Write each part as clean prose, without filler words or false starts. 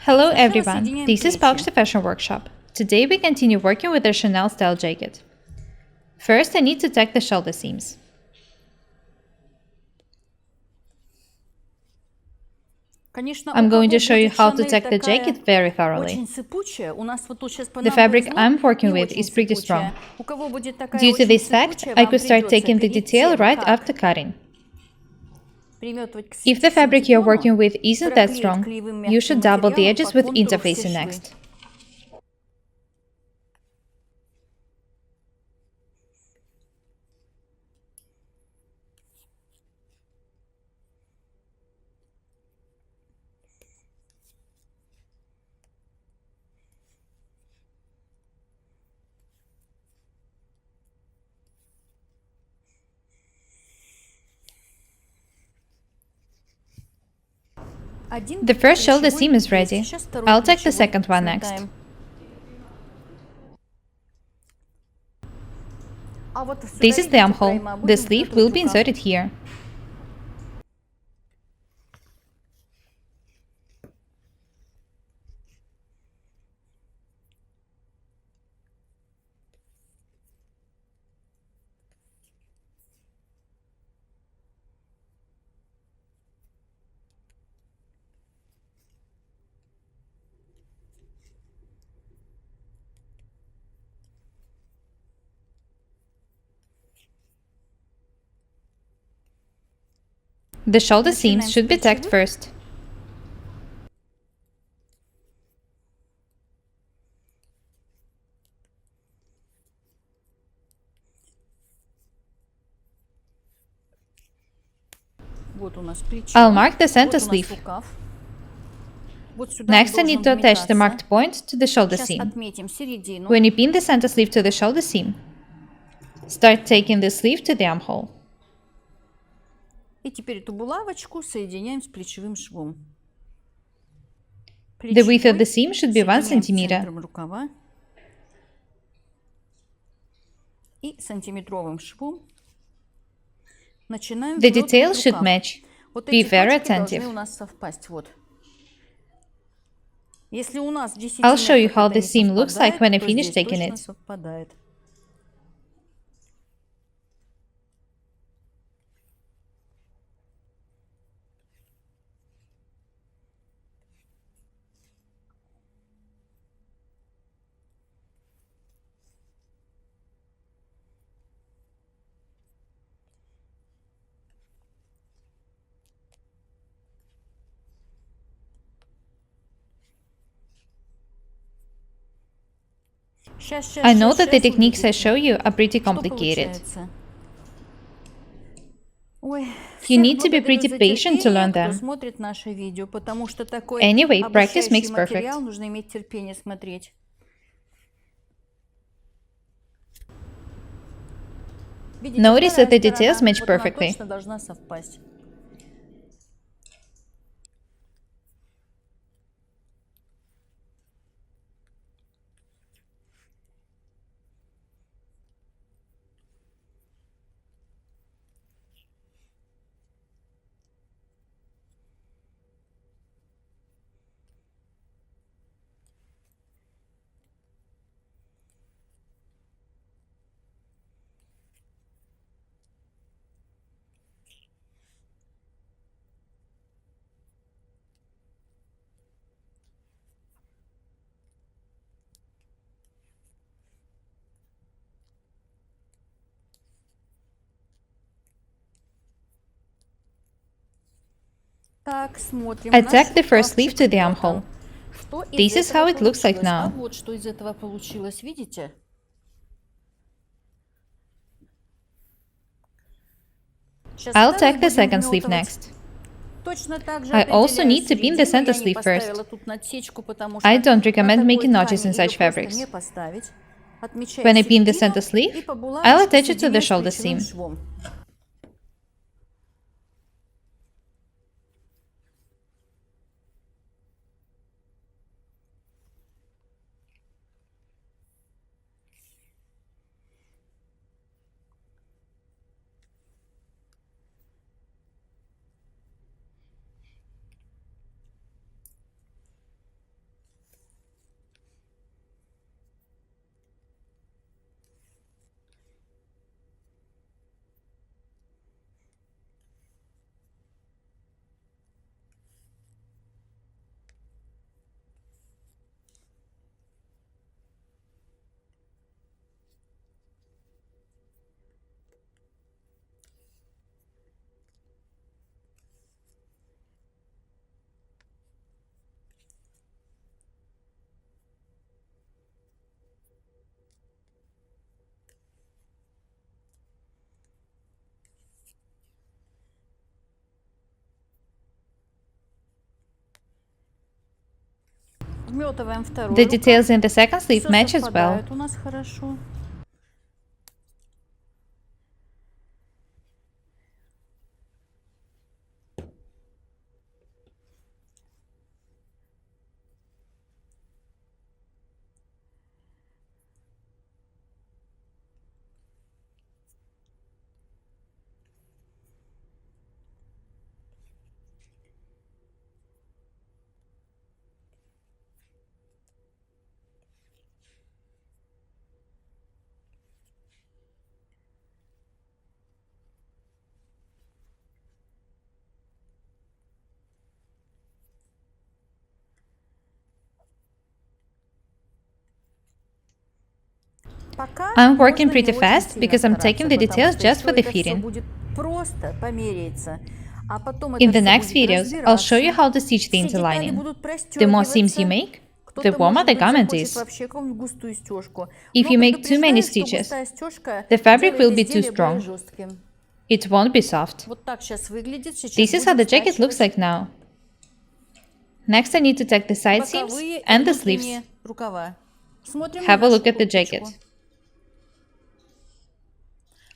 Hello everyone, this is Paukshte Fashion Workshop. Today we continue working with the Chanel style jacket. First I need to tack the shoulder seams. I'm going to show you how to tack the jacket very thoroughly. The fabric I'm working with is pretty strong. Due to this fact, I could start taking the detail right after cutting. If the fabric you're working with isn't that strong, you should double the edges with interfacing next. The first shoulder seam is ready. I'll tack the second one next. This is the armhole. The sleeve will be inserted here. The shoulder seams should be tacked first. I'll mark the center sleeve. Next I need to attach the marked point to the shoulder seam. When you pin the center sleeve to the shoulder seam, start taking the sleeve to the armhole. The width of the seam should be 1 centimeter. The details should match. Be very attentive. I'll show you how the seam looks like when I finish taking it. I know that the techniques I show you are pretty complicated. You need to be pretty patient to learn them. Anyway, practice makes perfect. Notice that the details match perfectly. I tacked the first sleeve to the armhole. This is how it looks like now. I'll tack the second sleeve next. I also need to pin the center sleeve first. I don't recommend making notches in such fabrics. When I pin the center sleeve, I'll attach it to the shoulder seam. The details in the second sleeve match as well. I'm working pretty fast because I'm taking the details just for the fitting. In the next videos, I'll show you how to stitch the interlining. The more seams you make, the warmer the garment is. If you make too many stitches, the fabric will be too strong. It won't be soft. This is how the jacket looks like now. Next, I need to tack the side seams and the sleeves. Have a look at the jacket.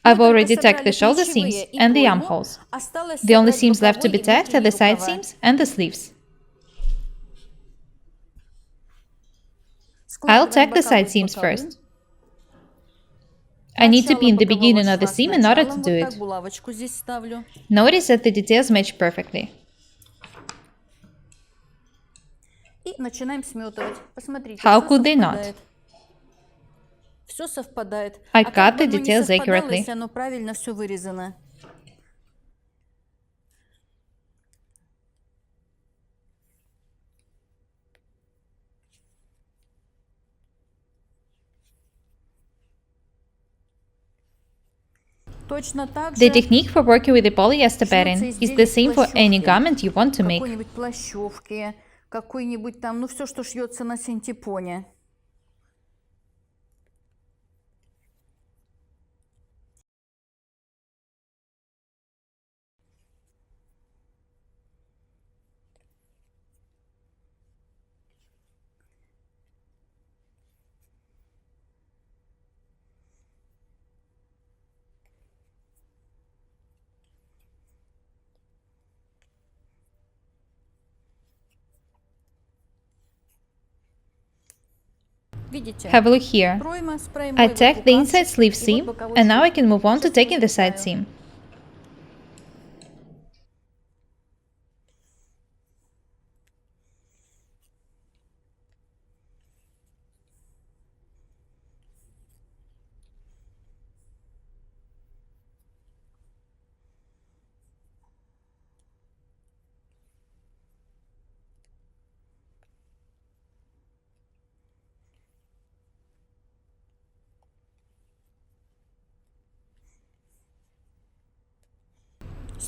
I've already tacked the shoulder seams and the armholes. The only seams left to be tacked are the side seams and the sleeves. I'll tack the side seams first. I need to pin the beginning of the seam in order to do it. Notice that the details match perfectly. How could they not? I cut the details accurately. The technique for working with the polyester pattern is the same for any garment you want to make. Have a look here. I tacked the inside sleeve seam, and now I can move on to tacking the side seam.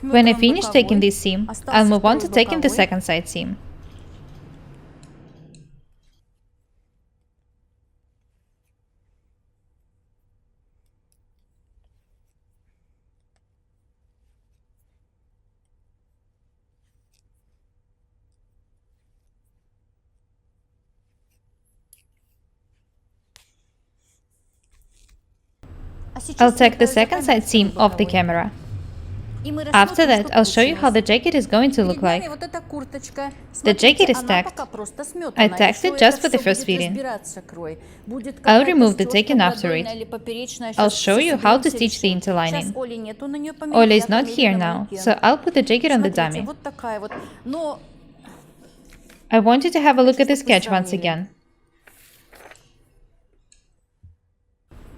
When I finish taking this seam, I'll move on to taking the second side seam. I'll tack the second side seam off the camera. After that, I'll show you how the jacket is going to look like. The jacket is tacked. I tacked it just for the first fitting. I'll remove the tacking after it. I'll show you how to stitch the interlining. Olya is not here now, so I'll put the jacket on the dummy. I want you to have a look at the sketch once again.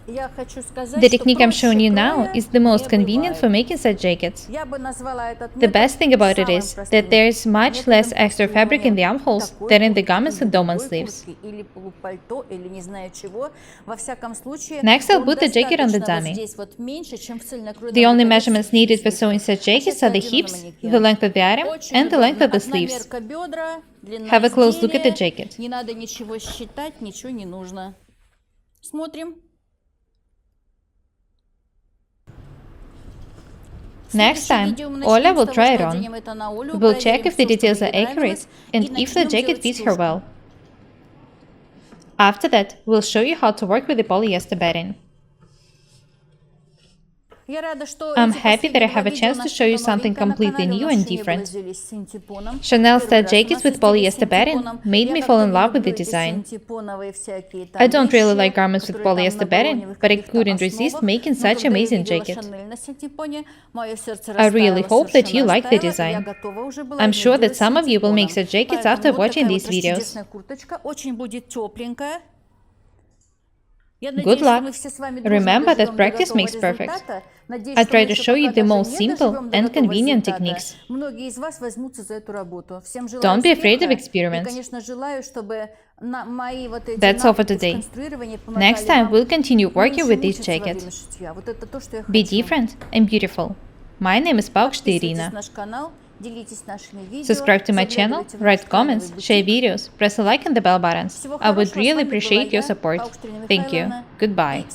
The technique I'm showing you now is the most convenient for making such jackets. The best thing about it is that there is much less extra fabric in the armholes than in the garments with dome sleeves. Next, I'll put the jacket on the dummy. The only measurements needed for sewing such jackets are the hips, the length of the arm, and the length of the sleeves. Have a close look at the jacket. Next time, Olya will try it on. We'll check if the details are accurate and if the jacket fits her well. After that, we'll show you how to work with the polyester batting. I'm happy that I have a chance to show you something completely new and different. Chanel style jackets with polyester batting made me fall in love with the design. I don't really like garments with polyester batting, but I couldn't resist making such amazing jacket. I really hope that you like the design. I'm sure that some of you will make such jackets after watching these videos. Good luck! Remember that practice makes perfect. I try to show you the most simple and convenient techniques. Don't be afraid of experiments. That's all for today. Next time we'll continue working with this jacket. Be different and beautiful. My name is Paukshte Irina. Subscribe to my channel, write comments, share videos, press a like and the bell buttons. I would really appreciate your support. Thank you. Goodbye.